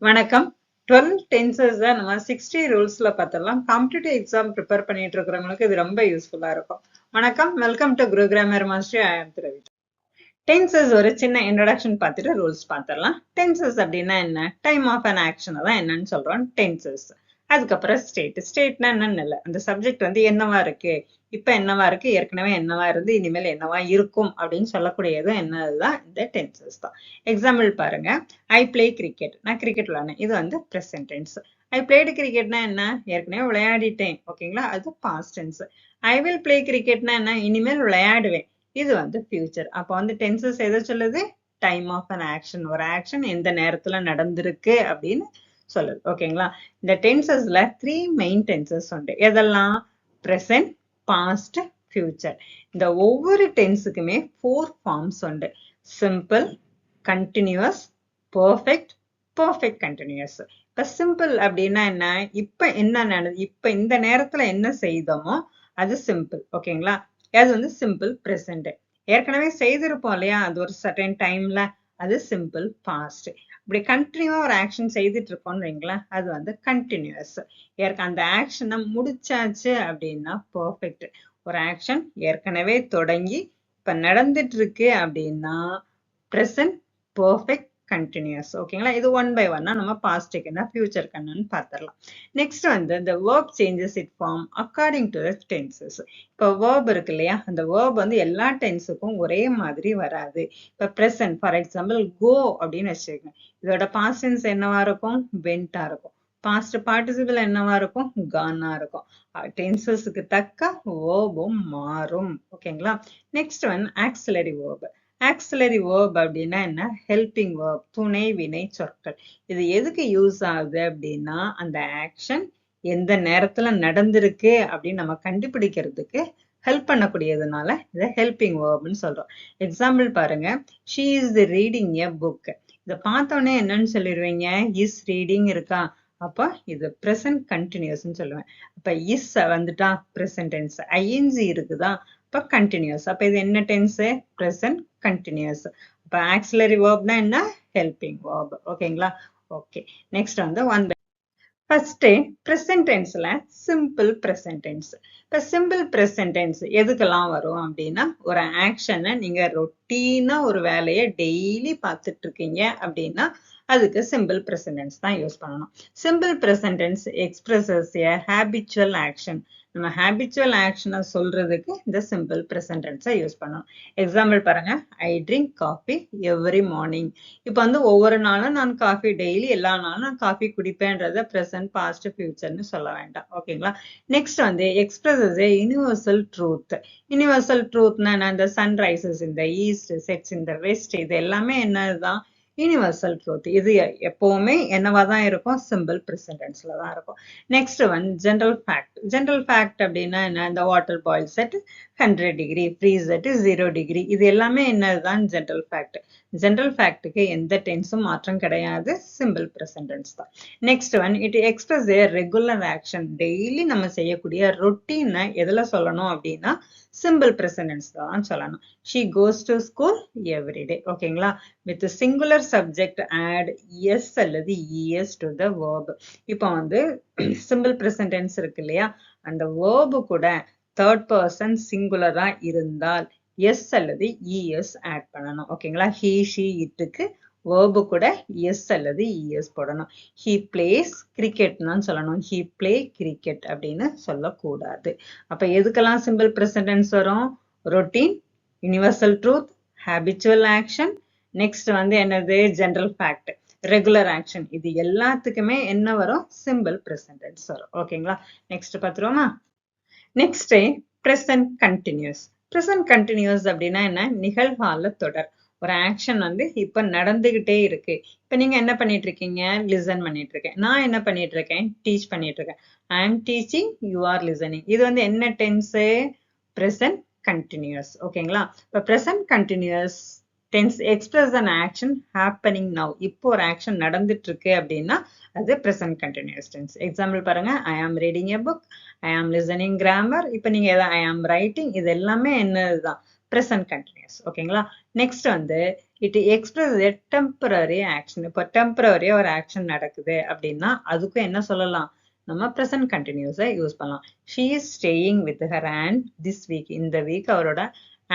வணக்கம். 12 டென்சஸ் நம்ம 60 ரூல்ஸ்ல பார்த்தரலாம். காம்படிட்டிவ் எக்ஸாம் ப்ரிப்பேர் பண்ணிட்டு இருக்கிறவங்களுக்கு இது ரொம்ப யூஸ்ஃபுல்லா இருக்கும். வணக்கம், welcome to Guru grammar master. I am Thiravi. Tenses ஒரு சின்ன இன்ட்ரோடக்ஷன் பார்த்துட்டு ரூல்ஸ் பார்த்துடலாம். டென்சஸ் அப்படின்னா என்ன? டைம் ஆஃப் அன் ஆக்ஷன் தான் என்னன்னு சொல்றோம் டென்சஸ். அதுக்கப்புறம் ஸ்டேட்னா என்னன்னு இல்லை, அந்த சப்ஜெக்ட் வந்து என்னவா இருக்கு, இப்ப என்னவா இருக்கு, ஏற்கனவே என்னவா இருந்து இனிமேல் என்னவா இருக்கும் அப்படின்னு சொல்லக்கூடியது என்னதுதான் இந்த டென்சஸ் தான். எக்ஸாம்பிள் பாருங்க, ஐ பிளே கிரிக்கெட், நான் கிரிக்கெட் விளையாடுனேன், இது வந்து ப்ரெசன்ட் டென்ஸ். ஐ பிளேடு கிரிக்கெட்னா என்ன, ஏற்கனவே விளையாடிட்டேன், ஓகேங்களா, அது past tense. I will play கிரிக்கெட்னா என்ன, இனிமேல் விளையாடுவேன், இது வந்து ஃபியூச்சர். அப்போ வந்து டென்சஸ் எதை சொல்லுது? டைம் ஆஃப் அன் ஆக்ஷன், ஒரு ஆக்ஷன் எந்த நேரத்துல நடந்திருக்கு அப்படின்னு சொல்லுது, ஓகேங்களா. இந்த டென்சஸ்ல 3 மெயின் டென்சஸ் உண்டு. எதெல்லாம்? Present, past, future. இந்த ஒவ்வொரு டென்ஸுக்குமே 4 ஃபார்ம்ஸ் உண்டு. Simple, continuous, perfect, perfect continuous. இப்ப சிம்பிள் அப்படின்னா என்ன? இப்ப இந்த நேரத்துல என்ன செய்தோமோ அது சிம்பிள், ஓகேங்களா. அது வந்து சிம்பிள் பிரசன்ட். ஏற்கனவே செய்திருப்போம் இல்லையா, அது ஒரு சர்டன் டைம்ல, அது சிம்பிள் பாஸ்ட். இப்படி கண்டினியூவா ஒரு ஆக்ஷன் செய்துட்டு இருக்கோம்னு வைங்களேன், அது வந்து கண்டினியூஸ். அந்த ஆக்ஷனை முடிச்சாச்சு அப்படின்னா பெர்ஃபெக்ட். ஒரு ஆக்ஷன் ஏற்கனவே தொடங்கி இப்ப நடந்துட்டு இருக்கு அப்படின்னா present perfect continuous, ஓகேங்களா. இது ஒன் பை ஒன்னா நம்ம பாஸ்ட் என்ன ஃபியூச்சர் கண்ணு பார்த்துடலாம். நெக்ஸ்ட் வந்து the verb changes its form according to the tenses. இப்போ verb இருக்கு இல்லையா, அந்த verb வந்து எல்லா டென்ஸுக்கும் ஒரே மாதிரி வராது. இப்போ present ஃபார் எக்ஸாம்பிள் go அப்படின்னு வச்சுக்கோங்க, இதோட பாஸ்ட் டென்ஸ் என்னவா இருக்கும்? went ஆ இருக்கும். பாஸ்ட் பார்ட்டிசிபிள் என்னவா இருக்கும்? gone ஆ இருக்கும். டென்சஸ்க்கு தக்க வேர்பும் மாறும், ஓகேங்களா. Next one auxiliary verb. Auxiliary verb அப்படின்னா என்ன? ஹெல்பிங் வேர்ப், துணை வினை சொற்கள். இது எதுக்கு யூஸ் ஆகுது அப்படின்னா, அந்த ஆக்ஷன் எந்த நேரத்துல நடந்திருக்கு அப்படின்னு நம்ம கண்டுபிடிக்கிறதுக்கு ஹெல்ப் பண்ணக்கூடியதுனால இதை ஹெல்பிங் வேர்ப்னு சொல்றோம். எக்ஸாம்பிள் பாருங்க, she is reading a book. இதை பார்த்தோன்னே என்னன்னு சொல்லிடுவீங்க? இஸ் ரீடிங் இருக்கா, அப்ப இது present continuous சொல்லுவேன். அப்ப இஸ் வந்துட்டா present tense, ஐஎன்ஜி இருக்குதா, அப்ப continuous. அப்ப இது என்ன டென்ஸ்? present continuous. அப்ப auxiliary verbனா என்ன? helping verb, ஓகேங்களா. ஓகே, நெக்ஸ்ட் வந்து ஒன் பை ஃபர்ஸ்ட் present tenseல simple present tense. இப்ப simple present tense எதுக்கெல்லாம் வரும் அப்படின்னா, ஒரு ஆக்ஷனை நீங்க ரொட்டீனா ஒரு வேலையை டெய்லி பார்த்துட்டு இருக்கீங்க அப்படின்னா அதுக்கு simple present tense தான் யூஸ் பண்ணணும். simple present tense expresses a habitual action. நம்ம habitual actionனை சொல்றதுக்கு இந்த simple present tense யூஸ் பண்ணணும். எக்ஸாம்பிள் பாருங்க, I drink coffee every morning. இப்போ வந்து ஒவ்வொரு நாளும் நான் காஃபி டெய்லி எல்லா நாளும் நான் காஃபி குடிப்பேன்றத present, past, futureன்னு சொல்ல வேண்டாம், ஓகேங்களா. நெக்ஸ்ட் வந்து expresses a universal truth. universal truthனா என்ன? the sun rises in the east, sets in the west, இது எல்லாமே என்னதுதான்? Universal truth. இது எப்பவுமே என்னவா தான் இருக்கும்? சிம்பிள் பிரசன்ட் டென்ஸ்ல தான் இருக்கும். Next one general fact. General fact அப்படின்னா என்ன? இந்த water boils at 100 degree, freeze at 0 degree, இது எல்லாமே என்னதுதான்? General fact. ஜெனரல் ஃபேக்ட்டுக்கு எந்த டென்ஸும் மாற்றம் கிடையாது, சிம்பிள் பிரசன்ட் டென்ஸ் தான். Next one it express a regular action. Daily நம்ம செய்யக்கூடிய ரொட்டீனை எதுல சொல்லணும் அப்படின்னா சிம்பிள் பிரசன்ட் டென்ஸ் தான் சொல்லணும். she goes to school every day, ஓகேங்களா. with singular subject add s அல்லது es to the verb. இப்போ வந்து சிம்பிள் பிரசன்ட் டென்ஸ் இருக்கு இல்லையா, அந்த verb கூட தேர்ட் பர்சன் சிங்குலரா இருந்தால் எஸ் அல்லது es ஆட் பண்ணணும், ஓகேங்களா. he she இட்டுக்கு verb கூட எஸ் அல்லது es போடணும். he plays cricket தான் சொல்லணும், he play cricket அப்படின்னு சொல்லக்கூடாது. அப்ப எதுக்கெல்லாம் சிம்பிள் present tense வரும்? Routine, universal truth, habitual action, next வந்து என்னது? ஜெனரல் ஃபேக்ட், ரெகுலர் ஆக்ஷன், இது எல்லாத்துக்குமே என்ன வரும்? சிம்பிள் present tense வரும், ஓகேங்களா. நெக்ஸ்ட் பார்த்துருவோமா? Next present continuous. present continuous அப்படின்னா என்ன? நிகழ்கால தொடர். ஒரு ஆக்ஷன் வந்து இப்ப நடந்துகிட்டே இருக்கு. இப்ப நீங்க என்ன பண்ணிட்டு இருக்கீங்க? லிசன் பண்ணிட்டு இருக்கேன். நான் என்ன பண்ணிட்டு இருக்கேன்? டீச் பண்ணிட்டு இருக்கேன். I am teaching, you are listening. இது வந்து என்ன டென்ஸ்? present continuous, ஓகேங்களா. இப்ப present continuous tense express an action happening now. இப்போ ஒரு ஆக்ஷன் நடந்துட்டு இருக்கு அப்படின்னா அது present continuous tense. எக்ஸாம்பிள் பாருங்க, I am reading a book, I am listening grammar. இப்போ நீங்க I am writing, இது எல்லாமே என்னதுதான்? present continuous. ஓகேங்களா? நெக்ஸ்ட் வந்து it expresses a temporary action. இப்போ temporary ஒரு ஆக்ஷன் நடக்குது அப்படின்னா அதுக்கும் என்ன சொல்லலாம்? நம்ம present continuous யூஸ் பண்ணலாம். She is staying with her aunt this week. இந்த வீக் அவரோட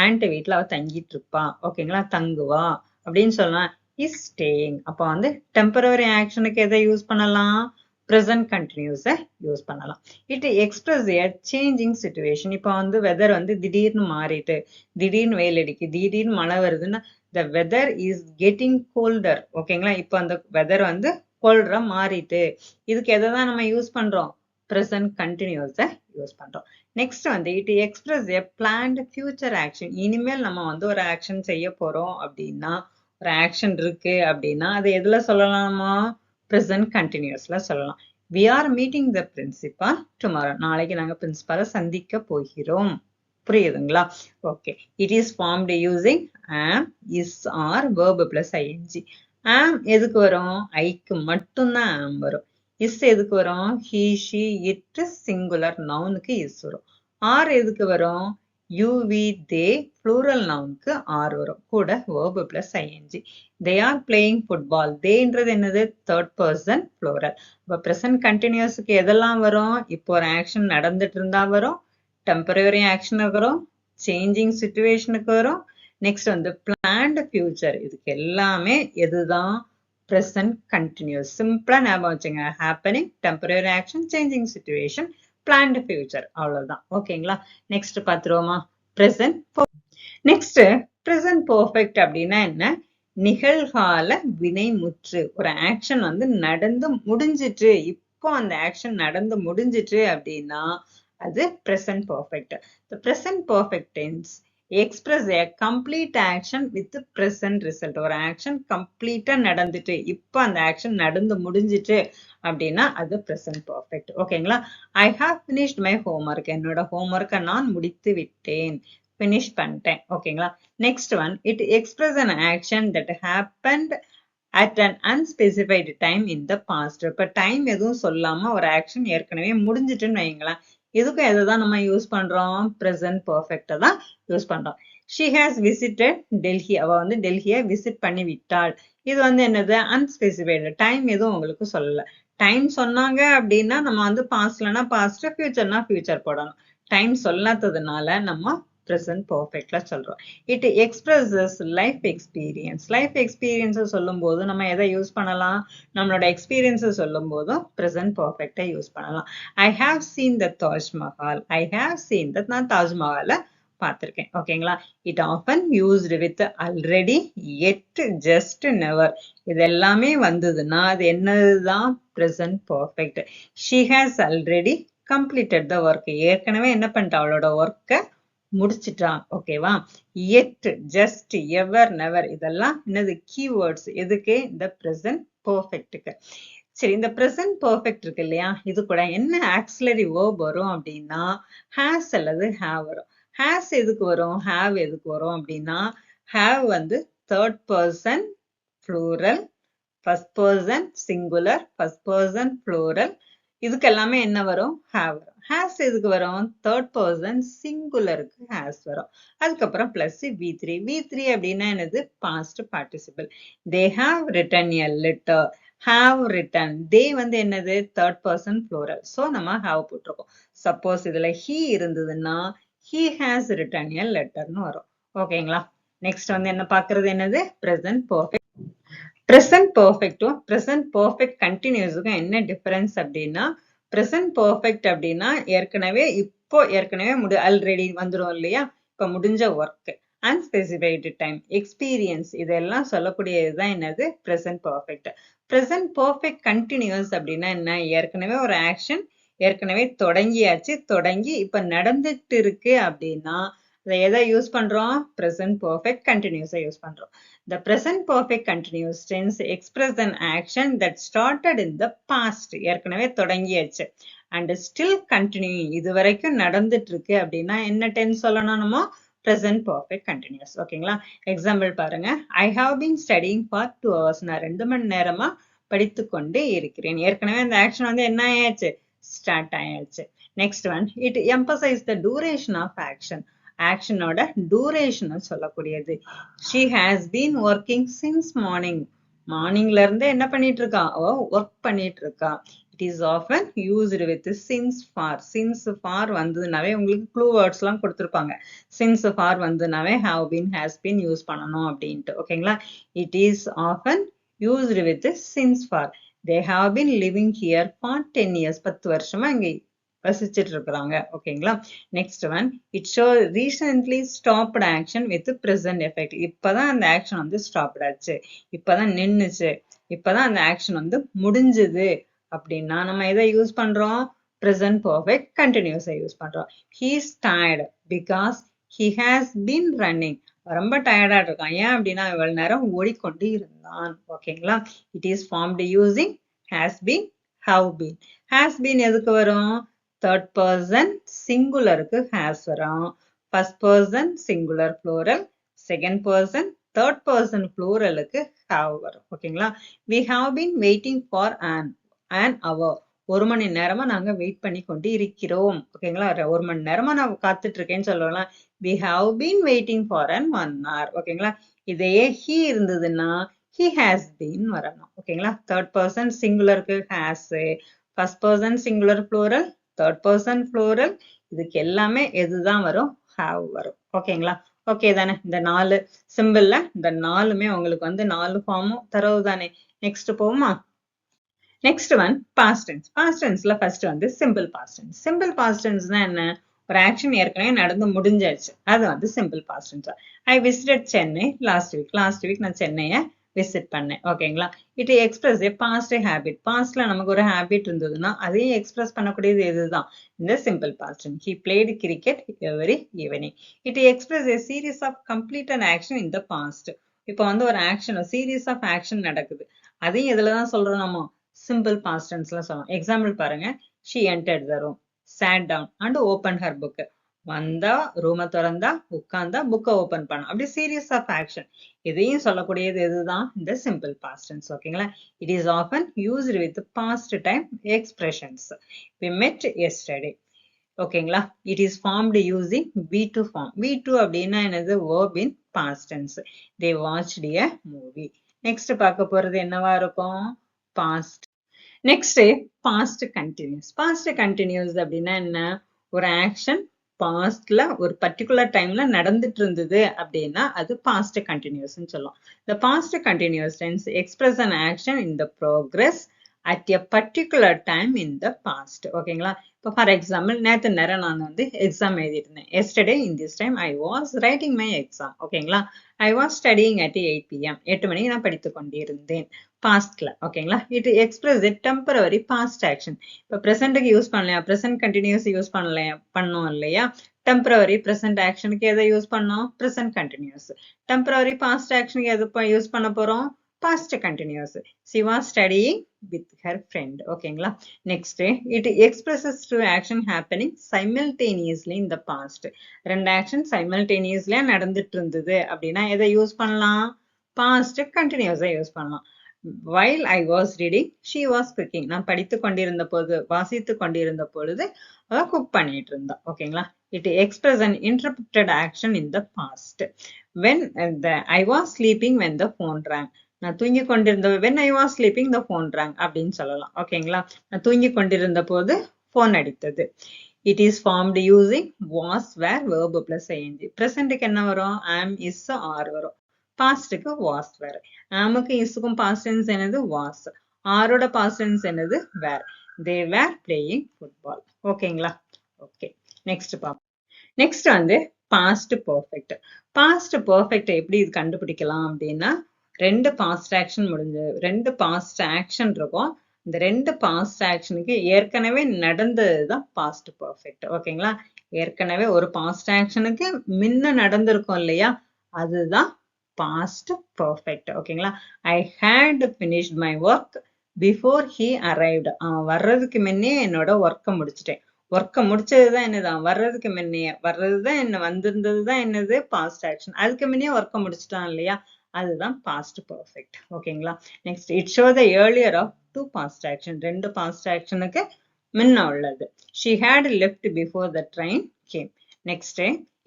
ஆண்ட் வீட்ல அவ தங்கிட்டு இருப்பா. ஓகேங்களா? தங்குவா அப்படின்னு சொல்லலாம். is staying. அப்போ வந்து temporary ஆக்ஷனுக்கு எதை யூஸ் பண்ணலாம்? present continuous யூஸ் பண்ணலாம். it expresses a changing situation. இப்போ வந்து வெதர் வந்து திடீர்னு மாறிட்டு, திடீர்னு வெயில் அடிக்கு, திடீர்னு மழை வருதுன்னா the weather is getting colder. ஓகேங்களா? இப்போ அந்த வெதர் வந்து கோல்டரா மாறிட்டு, இதுக்கு எதை தான் நம்ம யூஸ் பண்றோம்? present continuous யூஸ் பண்றோம். நெக்ஸ்ட் வந்து it expresses a planned future action. இனிமேல் நம்ம வந்து ஒரு ஆக்ஷன் செய்ய போறோம் அப்படின்னா, ஒரு ஆக்ஷன் இருக்கு அப்படின்னா அது எதுல சொல்லலாமா? present continuousல சொல்லலாம். we are meeting the principal tomorrow. நாளைக்கு நாங்க பிரின்சிபாலை சந்திக்க போகிறோம். புரியுதுங்களா? Okay. it is formed using am, is, or verb plus ing. am எதுக்கு வரும்? ஐக்கு மட்டும்தான் am வரும். is எதுக்கு வரும்? he, she, it, singular nounக்கு is வரும். or எதுக்கு வரும்? you, we, they, plural nounக்கு are வரும். கூட verb plus ing. they are playing football. theyன்றது என்னது? third person plural. இப்போ present continuousக்கு எதெல்லாம் வரும்? இப்போ ஒரு action நடந்துட்டு இருந்தா வரும், temporary action வரும், changing situationக்கு வரும், நெக்ஸ்ட் வந்து planned future. இதுக்கு எல்லாமே எதுதான்? present continuous. சிம்பிளா ஞாபகம் வச்சுங்க. happening, temporary action, changing situation, planned future. அவ்வளவுதான். ஓகேங்களா? நெக்ஸ்ட் பாத்துருவோமா? present. நெக்ஸ்ட் present perfect அப்படின்னா என்ன? நிகழ்கால வினைமுற்று. ஒரு ஆக்ஷன் வந்து நடந்து முடிஞ்சிட்டு, இப்போ அந்த ஆக்ஷன் நடந்து முடிஞ்சிட்டு அப்படின்னா அது present perfect. The present perfect tense express a complete action with present result. ஒரு ஆக்ஷன் கம்ப்ளீட்டா நடந்துட்டு, இப்போ அந்த ஆக்ஷன் நடந்து முடிஞ்சிட்டு அப்படின்னா அது present perfect. ஓகேங்களா? I have finished my homework. என்னோட ஹோம்ஒர்க்கை நான் முடித்து விட்டேன். finish பண்ணிட்டேன். ஓகேங்களா? Next one, it expresses an action that happened at an unspecified time in the past. இப்ப டைம் எதுவும் சொல்லாம ஒரு ஆக்ஷன் ஏற்கனவே முடிஞ்சிட்டுன்னு வைங்களேன். இதுக்கும் எதைதான் நம்ம யூஸ் பண்றோம்? present perfect தான் யூஸ் பண்றோம். she has visited Delhi. அவ வந்து டெல்லியை விசிட் பண்ணி விட்டாள். இது வந்து என்னது? unspecified. டைம் எதுவும் உங்களுக்கு சொல்லல. டைம் சொன்னாங்க அப்படின்னா நம்ம வந்து பாஸ்ட்லனா பாஸ்ட், ஃபியூச்சர்னா ஃபியூச்சர் போடணும். டைம் சொல்லாததுனால நம்ம present perfectல சொல்றோம். it expresses life experience. life experience சொல்லும் போது நம்ம எதை யூஸ் பண்ணலாம்? நம்மளோட எக்ஸ்பீரியன்ஸ் சொல்லும் போதும் present perfect யூஸ் பண்ணலாம். I have seen the Taj Mahal. I have seen that. நான் தாஜ்மஹாலை பார்த்திருக்கேன். ஓகேங்களா? it often used with already, yet, just, never. இது எல்லாமே வந்ததுன்னா அது என்னதுதான்? present perfect. she has already completed the work. ஏற்கனவே என்ன பண்ணிட்டா? அவளோட ஒர்க்கை முடிச்சிட்டா. ஓகேவா? yet, just, ever, never இதெல்லாம் என்னது? keywords. எதுக்கு? இந்த present perfectக்கு. சரி, இந்த present perfect இருக்கு இல்லையா? இது கூட என்ன auxiliary verb வரும் அப்படின்னா has அல்லது have வரும். has எதுக்கு வரும்? have எதுக்கு வரும் அப்படின்னா have வந்து third person plural, first person singular, first person plural. இதுக்கு எல்லாமே என்ன வரும்? have வரும். has எதுக்கு வரும்? third person singularக்கு has வரும். அதுக்கப்புறம் plus v3. v3 அப்படின்னா என்னது? past participle. they have written a letter. have written. they வந்து என்னது? third person plural. so நம்ம have போட்டிருக்கோம். suppose இதுல he இருந்ததுன்னா he has written a letter ன்னு வரும். ஓகேங்களா? நெக்ஸ்ட் வந்து என்ன பார்க்கிறது? என்னது? present perfect. present perfect present perfect continuousக்கும் என்ன டிஃபரன்ஸ் அப்படின்னா, present perfect அப்படின்னா ஏற்கனவே ஆல்ரெடி வந்துரும் இல்லையா? இப்ப முடிஞ்ச ஒர்க், unspecified time, experience, இதெல்லாம் சொல்லக்கூடியதுதான் என்னது? present perfect. present perfect continuous அப்படின்னா என்ன? ஏற்கனவே ஒரு ஆக்ஷன் ஏற்கனவே தொடங்கி இப்ப நடந்துட்டு இருக்கு அப்படின்னா அதை எதை யூஸ் பண்றோம்? present perfect continuous யூஸ் பண்றோம். The present perfect continuous tense express an action that started in the past. ஏற்கனவே தொடங்கியாச்சு and still continuing. இது வரைக்கும் நடந்துட்டு இருக்கு அப்படின்னா என்ன டென்ஸ் சொல்லணும்? நம்ம present perfect continuous. ஓகேங்களா? எக்ஸாம்பிள் பாருங்க. I have been studying for 2 hours. நான் 2 மணி நேரமா படித்து கொண்டே இருக்கிறேன். ஏற்கனவே அந்த ஆக்ஷன் வந்து என்ன ஆயாச்சு? ஸ்டார்ட் ஆயாச்சு. Next one, it emphasizes the duration of action. ஆக்ஷனோட டூரேஷன் சொல்லக்கூடியது. she has been working since morning. மார்னிங்ல இருந்து என்ன பண்ணிட்டு இருக்கா? ஒர்க் பண்ணிட்டு இருக்கா. it is often used with since for வந்ததுனாவே உங்களுக்கு க்ளூ வேர்ட்ஸ் எல்லாம் கொடுத்திருப்பாங்க. since for வந்ததுனாவே have been has been use பண்ணணும் அப்படின்ட்டு. ஓகேங்களா? it is often used with since for. they have been living here for 10 years. 10 வருஷமா இங்க வசிச்சிட்டு இருக்கிறாங்க. ஓகேங்களா? Next one, it show recently stopped action with present effect. இப்பதான் அந்த action வந்து ஸ்டாப்ட் ஆச்சு, இப்பதான் நின்னுச்சு, இப்பதான் அந்த ஆக்ஷன் வந்து முடிஞ்சது அப்படின்னா நம்ம எதை யூஸ் பண்றோம்? பிரசன்ட் பர்ஃபெக்ட் கண்டினியூஸை யூஸ் பண்றோம். he is tired because he has been running. ரொம்ப டயர்டா இருக்கான். ஏன் அப்படின்னா இவ்வளவு நேரம் ஓடிக்கொண்டு இருந்தான். ஓகேங்களா? It is formed using has been, have been. has been எதுக்கு வரும்? third person singularக்கு has வரும். first person singular plural, second person third person pluralக்கு have வரும். ஓகேங்களா? we have been waiting for an hour. 1 மணி நேரமா நாங்க வெயிட் பண்ணி கொண்டு இருக்கிறோம். ஓகேங்களா? 1 மணி நேரமா நான் காத்துட்டு இருக்கேன்னு சொல்லலாம். we have been waiting for an 1 hour. ஓகேங்களா? இதையே he இருந்ததுன்னா he has been வரணும். ஓகேங்களா? third person singularக்கு has, first person singular plural, third person plural, இதுக்கு எல்லாமே எதுதான் வரும்? have வரும். ஓகேங்களா? ஓகே தானே? இந்த 4 சிம்பிள்ல இந்த 4மே உங்களுக்கு வந்து 4 ஃபார்மும் தரவு தானே? நெக்ஸ்ட் போமா? Next one past tense. Past டென்ஸ்ல ஃபர்ஸ்ட் வந்து simple past tense. Simple past டென்ஸ்னா என்ன? ஒரு ஆக்ஷன் ஏற்கனவே நடந்து முடிஞ்சாச்சு, அது வந்து simple past tense. I visited Chennai last week நான் சென்னையை விசிட் பண்ணேன். ஓகேங்களா? It express a past habit. பாஸ்ட்ல நமக்கு ஒரு ஹேபிட் இருந்ததுன்னா அதையும் எக்ஸ்பிரஸ் பண்ணக்கூடியது எதுதான்? இந்த simple past tense. He played cricket every evening. It express a series of completed action in the past. இப்போ வந்து ஒரு ஆக்ஷன், சீரீஸ் ஆஃப் ஆக்ஷன் நடக்குது, அதையும் இதுலதான் சொல்றோம் நம்ம சிம்பிள் பாஸ்ட் டென்ஸ்ல சொல்லலாம். எக்ஸாம்பிள் பாருங்க. she entered the room, sat down and opened her book. வந்தா, ரூமை திறந்தா, உட்கார்ந்தா, புக்கை ஓபன் பண்ணா. அப்படி சீரியஸ் ஆஃப் ஆக்ஷன். இதையும் சொல்லக்கூடியது எதுதான்? இந்த சிம்பிள் பாஸ்ட் டென்ஸ். ஓகேங்களா? It is often used with past time expressions. we met yesterday. ஓகேங்களா? It is formed using V2 form. V2 அப்படின்னா என்னது? verb in past tense. they watched a movie. Next பார்க்க போறது என்னவா இருக்கும்? Past. Next past continuous. Past continuous அப்படின்னா என்ன? ஒரு ஆக்ஷன் பாஸ்ட்ல ஒரு பர்டிகுலர் டைம்ல நடந்துட்டு இருந்தது அப்படின்னா அது பாஸ்ட் கண்டினியூஸ்னு சொல்லும். The past continuous tense express an action in the progress at a particular time in the past. ஓகேங்களா? இப்போ ஃபார் எக்ஸாம்பிள் நேற்று நேரம் நான் வந்து எக்ஸாம் எழுதிட்டு இருந்தேன். Yesterday in this time I was writing my exam. ஓகேங்களா? I was studying at 8 PM. 8 மணிக்கு நான் படித்து கொண்டிருந்தேன். பாஸ்ட்ல. ஓகேங்களா? It express a temporary past action. இப்போ ப்ரெசென்ட்டுக்கு யூஸ் பண்ணலையா? ப்ரெசென்ட் கண்டினியூஸ் யூஸ் பண்ணலையா? பண்ணோம் இல்லையா? டெம்பரவரி ப்ரெசென்ட் ஆக்ஷனுக்கு எதை யூஸ் பண்ணோம்? Present continuous. டெம்பரவரி பாஸ்ட் ஆக்ஷனுக்கு எது யூஸ் பண்ண போறோம்? past continuous. She was studying with her friend. ஓகேங்களா? Next it expresses two action happening simultaneously in the past. ரெண்டு ஆக்ஷன் simultaneously நடந்துட்டு இருந்தது அப்படின்னா எதை யூஸ் பண்ணலாம்? past continuous யூஸ் பண்ணலாம். while I was reading, she was cooking. நான் படித்து கொண்டிருந்த போது, வாசித்து கொண்டிருந்த பொழுது அவ குக் பண்ணிட்டு இருந்தா. ஓகேங்களா? it expresses an interrupted action in the past. when I was sleeping when the phone rang. நான் தூங்கி கொண்டிருந்த when I was sleeping the phone rang அப்படின்னு சொல்லலாம். ஓகேங்களா? நான் தூங்கி கொண்டிருந்த போது போன் அடித்தது. it is formed using was, were, verb plus ing. presentக்கு என்ன வரும்? am, is, are வரும். பாஸ்டுக்கு was, were. amக்கு isக்கும் past tense என்னது? was. areோட past tense என்னது? were. they were playing football. ஓகேங்களா? ஓகே. நெக்ஸ்ட் பாப்போம். நெக்ஸ்ட் வந்து பாஸ்ட் பெர்ஃபெக்ட். பாஸ்ட் பெர்ஃபெக்ட் எப்படி இது கண்டுபிடிக்கலாம் அப்படின்னா, ரெண்டு பாஸ்ட் ஆக்ஷன் முடிஞ்சு, ரெண்டு பாஸ்ட் ஆக்ஷன் இருக்கும். இந்த ரெண்டு பாஸ்ட் ஆக்ஷனுக்கு ஏற்கனவே நடந்ததுதான் பாஸ்ட் பெர்ஃபெக்ட். ஓகேங்களா? ஏற்கனவே ஒரு பாஸ்ட் ஆக்ஷனுக்கு முன்ன நடந்திருக்கும் இல்லையா? அதுதான் பாஸ்ட் பெர்ஃபெக்ட். ஓகேங்களா? ஐ had finished my work before he arrived. வர்றதுக்கு முன்னே என்னோட ஒர்க்கை முடிச்சிட்டேன். ஒர்க்கை முடிச்சதுதான் என்னதான்? வர்றதுக்கு முன்னையே, வர்றதுதான் என்ன, வந்திருந்ததுதான் என்னது? Past action. அதுக்கு முன்னே ஒர்க்கை முடிச்சிட்டான் இல்லையா? அதுதான் பாஸ்ட் பெர்ஃபெக்ட். ஓகேங்களா? Next it show the earlier of two past action. ரெண்டு பாஸ்ட் ஆக்ஷனுக்கு முன்ன உள்ளது. she had left before the train came. Next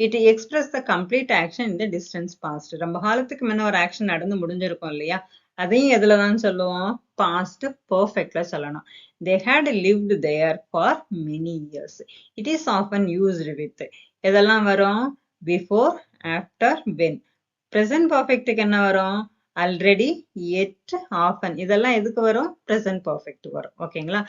it express the complete action in the distance past. ரொம்ப காலத்துக்கு முன்ன ஒரு ஆக்ஷன் நடந்து முடிஞ்சிருக்கும் இல்லையா, அதையும் எதுல தான் சொல்லுவோம், past perfectல சொல்லணும். They had lived there for many years. It is often used with எதெல்லாம் வரும், before, after, when. present perfectக்கு என்ன வரும், already, yet, often. இதெல்லாம் எதுக்கு வரும், present perfect வரும். ஓகேங்களா.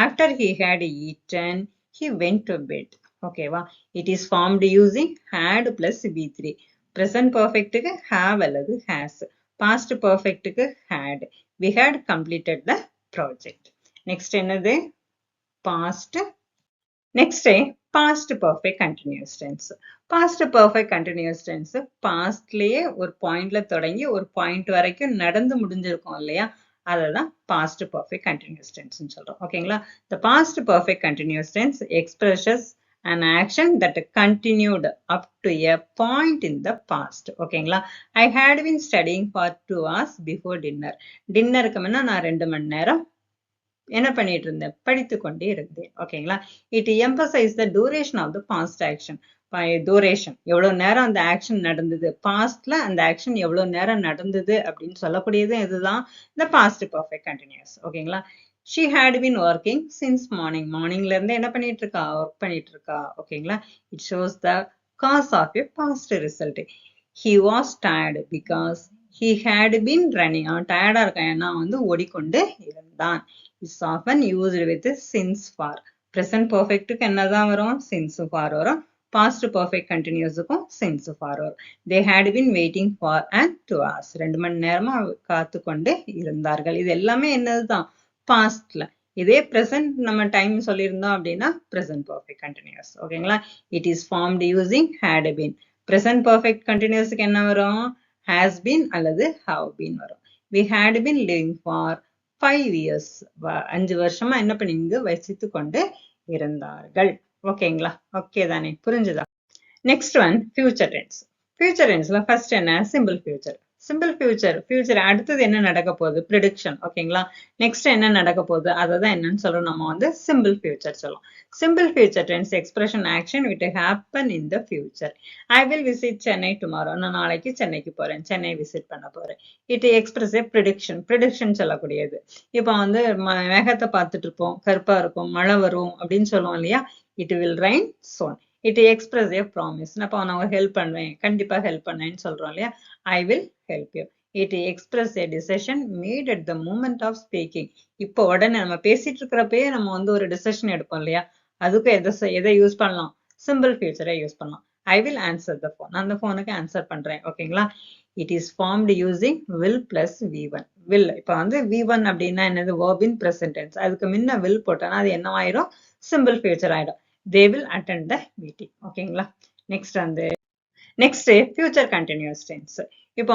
after he had eaten, he went to bed. ஓகேவா. it is formed using had plus V3. present perfectக்கு have அல்லது has. past perfectக்கு had. we had completed the project. next என்னது, past. next past perfect continuous tense. past perfect continuous tense pastலயே ஒரு பாயிண்ட்ல தொடங்கி ஒரு point வரைக்கும் நடந்து முடிஞ்சிருக்கும் இல்லையா, அததான் past perfect continuous tense ன்னு சொல்றோம். ஓகேங்களா. the past perfect continuous tense expresses an action that continued up to a point in the past. ஓகேங்களா. I had been studying for 2 hours before dinner. டின்னருக்கு முன்ன நான் 2 மணி நேரம் என்ன பண்ணிட்டு இருந்தேன், படித்து கொண்டே இருந்தேன். ஓகேங்களா. it emphasizes the duration of the past action. duration எவ்வளவு நேரம் அந்த ஆக்ஷன் நடந்தது, பாஸ்ட்ல அந்த ஆக்ஷன் எவ்வளவு நேரம் நடந்தது அப்படின்னு சொல்லக்கூடியது இதுதான் இந்த past perfect continuous. ஓகேங்களா. she had been working since morning. மார்னிங்ல இருந்து என்ன பண்ணிட்டு இருக்கா, ஒர்க் பண்ணிட்டு இருக்கா. ஓகேங்களா. it shows the cause of a past result. he was tired because he had been running. அவன் டயர்டா இருக்கான், ஏன்னா ஓடிக்கொண்டு இருந்தான். is often used with since for. present perfectக்கு என்னதான் வரும், since for வரும். past perfect continuousக்கும் since for வரும். they had been waiting for and 2 hours. 2 மணி நேரமா காத்து கொண்டு இருந்தார்கள். இது எல்லாமே என்னதுதான், pastல. இதே present நம்ம டைம் சொல்லியிருந்தோம் அப்படின்னா present perfect continuous. ஓகேங்களா. it is formed using had been. present perfect continuousக்கு என்ன வரும், has been அல்லது have been வரும். we had been living for 5 years. 5 வருஷமா என்ன பண்ணி இங்கு வசித்து கொண்டு இருந்தார்கள். ஓகேங்களா. ஓகே தானே, புரிஞ்சுதா. Next one future tense. Future டென்ஸ்ல ஃபர்ஸ்ட் என்ன, simple future. Simple future, future அடுத்தது என்ன நடக்க போகுது, ப்ரிடிக்ஷன். ஓகேங்களா. நெக்ஸ்ட் என்ன நடக்க போகுது, அதை தான் என்னன்னு சொல்றோம், நம்ம சிம்பிள் ஃபியூச்சர் சொல்லலாம். Simple future tense expression action with happen in the future. I will visit Chennai tomorrow. நான் நாளைக்கு சென்னைக்கு போறேன், சென்னை விசிட் பண்ண போறேன். It express a prediction. Prediction சொல்லக்கூடியது. இப்போ மேகத்தை பார்த்துட்டு இருப்போம், கருப்பா இருக்கும், மழை வரும் அப்படின்னு சொல்லுவோம் இல்லையா. It will rain soon. it express a promise. அப்ப நான் ஹெல்ப் பண்ணுவேன், கண்டிப்பா ஹெல்ப் பண்ணேன்னு சொல்றோம் இல்லையா. I will help you. it express a decision made at the moment of speaking. இப்போ உடனே நம்ம பேசிட்டு இருக்கிறப்பே நம்ம ஒரு டிசிஷன் எடுப்போம் இல்லையா, அதுக்கு எதை யூஸ் பண்ணலாம், சிம்பிள் ஃபியூச்சரை யூஸ் பண்ணலாம். I will answer the phone. அந்த போனுக்கு ஆன்சர் பண்றேன். ஓகேங்களா. it is formed using will plus v1. will இப்போ v1 அப்படின்னா என்னது, verb in present tense. அதுக்கு முன்ன will போட்டோம்னா அது என்ன ஆயிரும், சிம்பிள் ஃபியூச்சர் ஆயிடும். they will attend the meeting. ஓகேங்களா. Next future continuous tense. இப்போ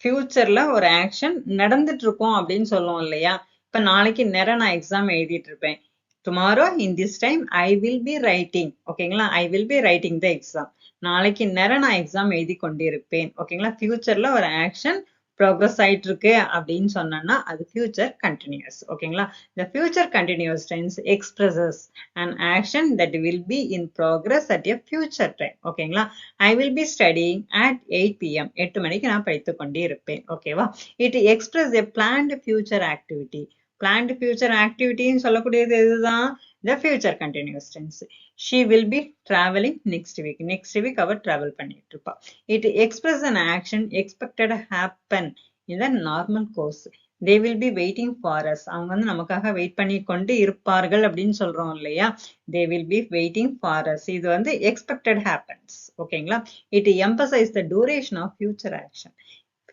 ஃபியூச்சர்ல ஒரு ஆக்ஷன் நடந்துட்டு இருக்கும் அப்படின்னு சொல்லுவோம் இல்லையா. இப்ப நாளைக்கு நேரம் நான் எக்ஸாம் எழுதிட்டு இருப்பேன். Tomorrow in this time I will be writing. ஓகேங்களா. I will be writing the exam. நாளைக்கு நேரம் நான் எக்ஸாம் எழுதி கொண்டிருப்பேன். ஓகேங்களா. ஃபியூச்சர்ல ஒரு ஆக்ஷன் ப்ரோக்ரஸ் ஆயிட்டு இருக்கு அப்படின்னு சொன்னா அது ஃபியூச்சர் கண்டினியூஸ். ஓகேங்களா. the future continuous tense expresses an action that will be in progress at a future time. ஓகேங்களா. I will be studying at 8 p.m. 8 மணிக்கு நான் படித்துக் கொண்டே இருப்பேன். ஓகேவா. it expresses a planned future activity. planned future activity ன்னு சொல்லக்கூடியது இதுதான் the future continuous tense. she will be traveling next week. next week அவ travel பண்ணிட்டு இருப்பா. it expresses an action expected to happen in the normal course. they will be waiting for us. அவங்க நமக்காக wait பண்ணி கொண்டு இருப்பார்கள் அப்படின்னு சொல்றோம் இல்லையா. they will be waiting for us. இது expected happens. ஓகேங்களா. it emphasizes the duration of future action.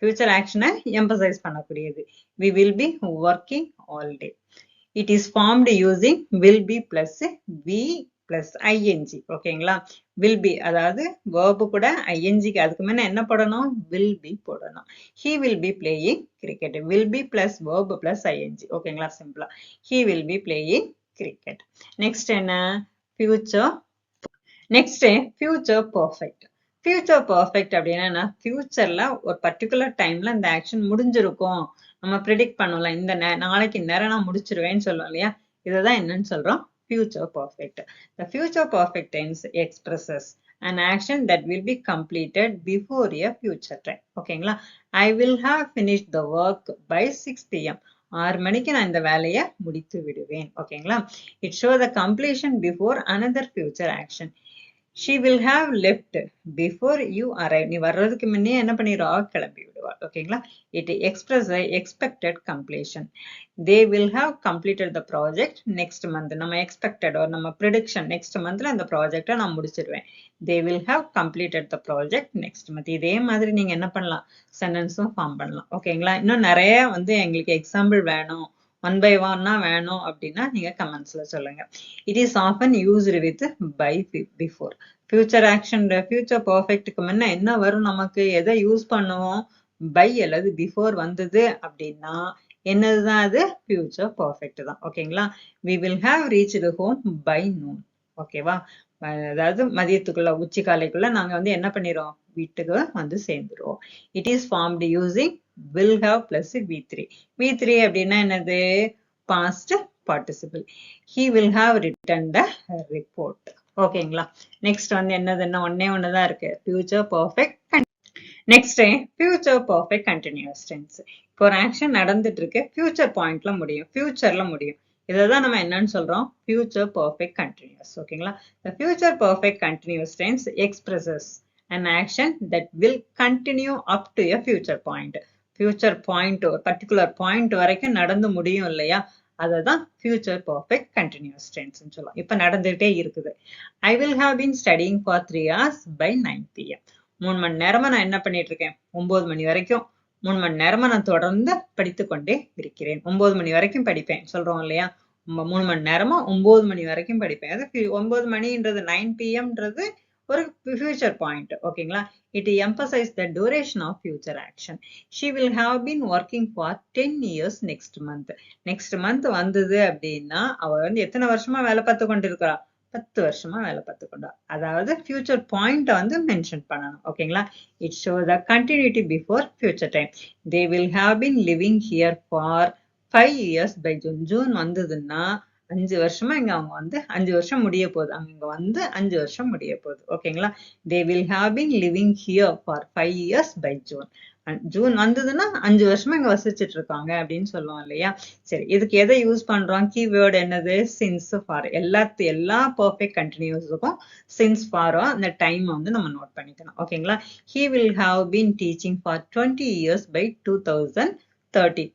future action emphasize பண்ணக்கூடியது. we will be working all day. it is formed using will be plus be plus ing. ஓகேங்களா. will be அதாவது verb கூட ing அதுக்கு முன்ன என்ன போடணும், will be போடணும். he will be playing cricket. will be plus verb plus ing. ஓகேங்களா. சிம்பிளா he will be playing cricket. next என்ன, future. next future perfect. future perfect அப்படின்னா ஃபியூச்சர்ல ஒரு பர்டிகுலர் டைம்ல இந்த ஆக்ஷன் முடிஞ்சிருக்கும், நம்ம ப்ரிடிக்ட் பண்ணலாம், இந்த நாளைக்கு நேரம் நான் முடிச்சிருவேன்னு சொல்லுவோம் இல்லையா. இதுதான் என்னன்னு சொல்றோம், future perfect. The future perfect tense expresses an action that will be completed before a future time. ஓகேங்களா? I will have finished the work by 6 p.m. 6 மணிக்கு நான் இந்த வேலையை முடித்து விடுவேன். ஓகேங்களா? It shows the completion before another future action. She will have left before you arrive. நீ வர்றதுக்கு முன்னே என்ன பண்ணிடுவா? கிளம்பி விடுவா. ஓகேங்களா? It expresses the expected completion. They will have completed the project next month. நம்ம expected or நம்ம prediction next monthல அந்த ப்ராஜெக்டை நான் முடிச்சிடுவேன். They will have completed the project next month. இதே மாதிரி நீங்க என்ன பண்ணலாம்? சென்டென்ஸும் ஃபார்ம் பண்ணலாம். ஓகேங்களா? இன்னும் நிறைய எங்களுக்கு எக்ஸாம்பிள் வேணும், ஒன் பை ஒன்னா வேணும் அப்படின்னா நீங்க கமெண்ட்ஸ்ல சொல்லுங்க. It is often used with by before. Future action future பர்ஃபெக்ட்டுக்கு முன்ன என்ன வரும்? நமக்கு எதை யூஸ் பண்ணுவோம்? பை அல்லது பிஃபோர் வந்தது அப்படின்னா என்னதுதான் அது? ஃபியூச்சர் பர்ஃபெக்ட் தான். ஓகேங்களா? We will have reached home by noon. ஓகேவா? அதாவது மதியத்துக்குள்ள உச்சிக்காலைக்குள்ள நாங்க என்ன பண்ணிடுவோம்? வீட்டுக்கு சேர்ந்துருவோம். It is formed using will have plus V3. V3 அப்படின்னா என்னது? past participle. He will have written the report. ஓகேங்களா? நெக்ஸ்ட் என்னதுன்னா ஒன்னே ஒண்ணுதான் இருக்கு. future perfect. Next future perfect continuous tense. இப்போ ஒரு ஆக்ஷன் நடந்துட்டு இருக்கு, future பாயிண்ட்ல முடியும், futureல முடியும். இதைதான் நம்ம என்னன்னு சொல்றோம்? future perfect continuous. ஓகேங்களா? the future perfect continuous tense expresses an action that will continue up to a future point. future point ஒரு பர்டிகுலர் பாயிண்ட் வரைக்கும் நடந்து முடியும் இல்லையா? அததான் future perfect continuous tense சொல்லலாம். இப்ப நடந்துட்டே இருக்குது. I will have been studying for 3 hours by 9 p.m. 3 மணி நேரமா நான் என்ன பண்ணிட்டு இருக்கேன்? 9 மணி வரைக்கும் 3 மணி நேரமா நான் தொடர்ந்து படித்துக் கொண்டே இருக்கிறேன். 9 மணி வரைக்கும் படிப்பேன் சொல்றோம் இல்லையா? 3 மணி நேரமா 9 மணி வரைக்கும் படிப்பேன். அது 9 மணின்றது 9 p.m.ன்றது ஒரு future point. ஓகேங்களா? It emphasizes the duration of future action. She will have been working for 10 years next month. Next month வந்தது அப்படின்னா அவ எத்தனை வருஷமா வேலை பார்த்து கொண்டிருக்கிறா? 10 வருஷமா வேலை பார்த்து கொண்டா. அதாவது future point மென்ஷன் பண்ணணும். ஓகேங்களா? It shows the continuity before future time. They will have been living here for 5 years by June. June வந்ததுன்னா 5 வருஷமா இங்க அவங்க 5 வருஷம் முடிய போகுது. அங்க 5 வருஷம் முடிய போகுது. ஓகேங்களா? They will have been living here for 5 years by June. June வந்ததுன்னா 5 வருஷமா இங்க வசிச்சுட்டு இருக்காங்க அப்படின்னு சொல்லுவோம் இல்லையா? சரி, இதுக்கு எதை யூஸ் பண்றோம்? கீவேர்டு என்னது? Since for. எல்லா பர்ஃபெக்ட் கண்டினியூஸுக்கும் சின்ஸ் ஃபாரோ அந்த டைம் நம்ம நோட் பண்ணிக்கணும். ஓகேங்களா? He will have been teaching for 20 years by 2030.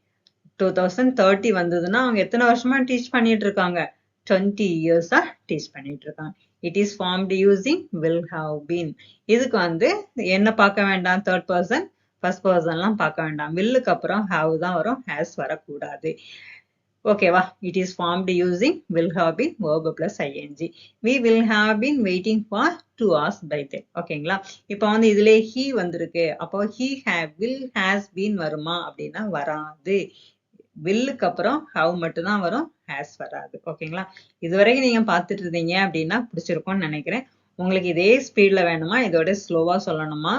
2030 வந்ததுன்னா அவங்க எத்தனை வருஷமா டீச் பண்ணிட்டு இருக்காங்க? 20 இயர்ஸா டீச் பண்ணிட்டு இருக்காங்க. It is formed using will have been. இதுக்கு என்ன பார்க்க வேண்டாம்? தேர்ட் பர்சன் ஃபர்ஸ்ட் பர்சன்லாம் பார்க்க வேண்டாம். வில்லுக்கு அப்புறம் have தான் வரும், has வரக்கூடாது. ஓகேவா? It is formed using will have been verb plus ing. we will have been waiting for 2 hours by then. ஓகேங்களா? இப்போ இதுல he வந்திருக்கு, அப்போ he have will has been வருமா அப்படின்னா வராது. வில்லுக்கு அப்புறம் have மட்டும்தான் வரும், has வராது. ஓகேங்களா? இதுவரைக்கும் நீங்க பார்த்துட்டு இருந்தீங்க அப்படின்னா பிடிச்சிருக்கும்னு நினைக்கிறேன். உங்களுக்கு இதே ஸ்பீட்ல வேணுமா, இதோட ஸ்லோவா சொல்லணுமா,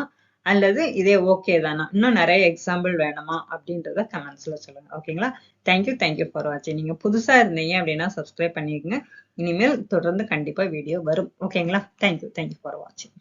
அல்லது இதே ஓகே தானா, இன்னும் நிறைய எக்ஸாம்பிள் வேணுமா அப்படின்றத கமெண்ட்ஸ்ல சொல்லுங்க. ஓகேங்களா? தேங்க்யூ ஃபார் வாட்சிங். நீங்க புதுசா இருந்தீங்க அப்படின்னா சப்ஸ்கிரைப் பண்ணிக்கோங்க. இனிமேல் தொடர்ந்து கண்டிப்பா வீடியோ வரும். ஓகேங்களா? தேங்க்யூ ஃபார் வாட்சிங்.